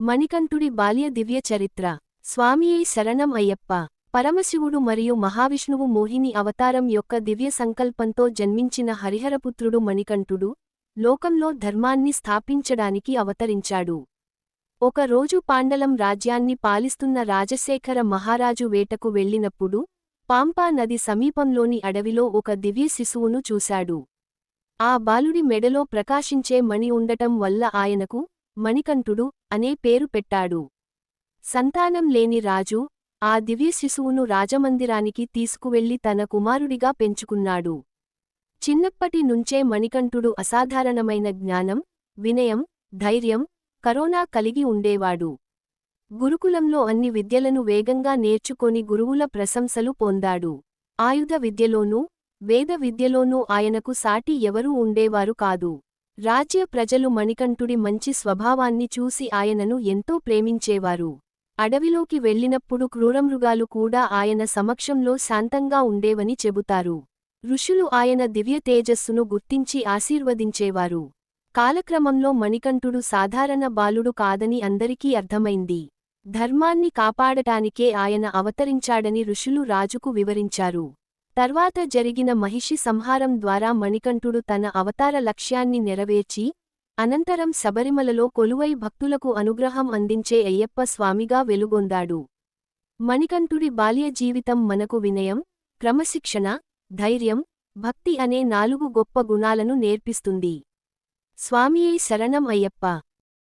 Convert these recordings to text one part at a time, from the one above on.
మణికంఠుడి బాల్య దివ్య చరిత్ర. స్వామియే శరణం అయ్యప్ప. పరమశివుడు మరియు మహావిష్ణువు మోహిని అవతారం యొక్క దివ్య సంకల్పంతో జన్మించిన హరిహరపుత్రుడు మణికంఠుడు, లోకంలో ధర్మాన్ని స్థాపించడానికి అవతరించాడు. ఒక రోజు పాండలం రాజ్యాన్ని పాలిస్తున్న రాజశేఖర మహారాజు వేటకు వెళ్ళినప్పుడు, పాంపా నది సమీపంలోని అడవిలో ఒక దివ్య శిశువును చూశాడు. ఆ బాలుడి మెడలో ప్రకాశించే మణి ఉండటం వల్ల ఆయనకు మణికంఠుడు అనే పేరు పెట్టాడు. సంతానం లేని రాజు ఆ దివ్య శిశువును రాజమందిరానికి తీసుకువెళ్లి తన కుమారుడిగా పెంచుకున్నాడు. చిన్నప్పటి నుంచే మణికంఠుడు అసాధారణమైన జ్ఞానం, వినయం, ధైర్యం, కరుణ కలిగి ఉండేవాడు. గురుకులంలో అన్ని విద్యలను వేగంగా నేర్చుకొని గురువుల ప్రశంసలు పొందాడు. ఆయుధ విద్యలోనూ, వేద విద్యలోనూ ఆయనకు సాటి ఎవరూ ఉండేవారు కాదు. రాజ్య ప్రజలు మణికంఠుడి మంచి స్వభావాన్ని చూసి ఆయనను ఎంతో ప్రేమించేవారు. అడవిలోకి వెళ్ళినప్పుడు క్రూరమృగాలు కూడా ఆయన సమక్షంలో శాంతంగా ఉండేవని చెబుతారు. ఋషులు ఆయన దివ్య తేజస్సును గుర్తించి ఆశీర్వదించేవారు. కాలక్రమంలో మణికంఠుడు సాధారణ బాలుడు కాదని అందరికీ అర్థమైంది. ధర్మాన్ని కాపాడటానికే ఆయన అవతరించాడని ఋషులు రాజుకు వివరించారు. తర్వాత జరిగిన మహిషి సంహారం ద్వారా మణికంఠుడు తన అవతార లక్ష్యాన్ని నెరవేర్చి, అనంతరం శబరిమలలో కొలువై భక్తులకు అనుగ్రహం అందించే అయ్యప్ప స్వామిగా వెలుగొందాడు. మణికంఠుడి బాల్య జీవితం మనకు వినయం, క్రమశిక్షణ, ధైర్యం, భక్తి అనే 4 గొప్ప గుణాలను నేర్పిస్తుంది. స్వామియే శరణం అయ్యప్ప.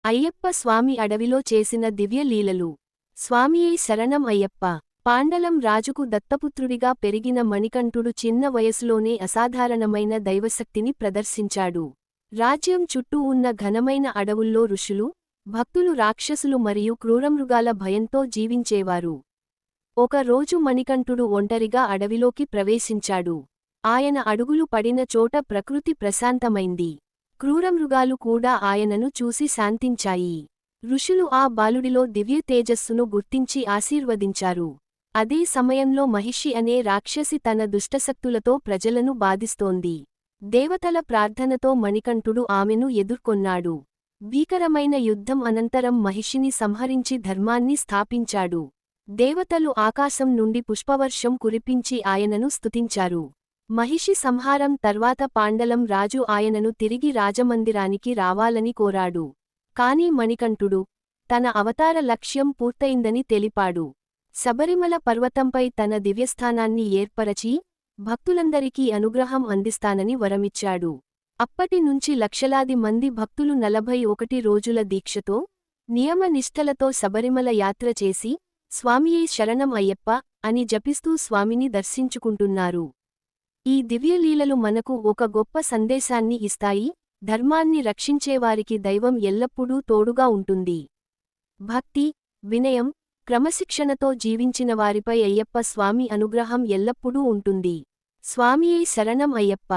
అయ్యప్ప స్వామి అడవిలో చేసిన దివ్య లీలలు. స్వామియే శరణం అయ్యప్ప. పాండలం రాజుకు దత్తపుత్రుడిగా పెరిగిన మణికంఠుడు చిన్న వయసులోనే అసాధారణమైన దైవశక్తిని ప్రదర్శించాడు. రాజ్యం చుట్టూ ఉన్న ఘనమైన అడవుల్లో ఋషులు, భక్తులు రాక్షసులు మరియు క్రూరమృగాల భయంతో జీవించేవారు. ఒక రోజు మణికంఠుడు ఒంటరిగా అడవిలోకి ప్రవేశించాడు. ఆయన అడుగులు పడిన చోట ప్రకృతి ప్రశాంతమైంది. క్రూరమృగాలు కూడా ఆయనను చూసి శాంతించాయి. ఋషులు ఆ బాలుడిలో దివ్య తేజస్సును గుర్తించి ఆశీర్వదించారు. అదే సమయంలో మహిషి అనే రాక్షసి తన దుష్టశక్తులతో ప్రజలను బాధిస్తోంది. దేవతల ప్రార్థనతో మణికంఠుడు ఆమెను ఎదుర్కొన్నాడు. భీకరమైన యుద్ధం అనంతరం మహిషిని సంహరించి ధర్మాన్ని స్థాపించాడు. దేవతలు ఆకాశం నుండి పుష్పవర్షం కురిపించి ఆయనను స్తుతించారు. మహిషి సంహారం తర్వాత పాండలం రాజు ఆయనను తిరిగి రాజమందిరానికి రావాలని కోరాడు. కాని మణికంఠుడు తన అవతార లక్ష్యం పూర్తయిందని తెలిపాడు. శబరిమల పర్వతంపై తన దివ్యస్థానాన్ని ఏర్పరచి, భక్తులందరికీ అనుగ్రహం అందిస్తానని వరమిచ్చాడు. అప్పటి నుంచి లక్షలాది మంది భక్తులు 41 రోజుల దీక్షతో, నియమ నిష్ఠలతో శబరిమల యాత్ర చేసి, స్వామియే శరణం అయ్యప్ప అని జపిస్తూ స్వామిని దర్శించుకుంటున్నారు. ఈ దివ్యలీలలు మనకు ఒక గొప్ప సందేశాన్ని ఇస్తాయి. ధర్మాన్ని రక్షించేవారికి దైవం ఎల్లప్పుడూ తోడుగా ఉంటుంది. భక్తి, వినయం, క్రమశిక్షణతో జీవించిన వారిపై అయ్యప్ప స్వామి అనుగ్రహం ఎల్లప్పుడూ ఉంటుంది. స్వామియే శరణం అయ్యప్ప.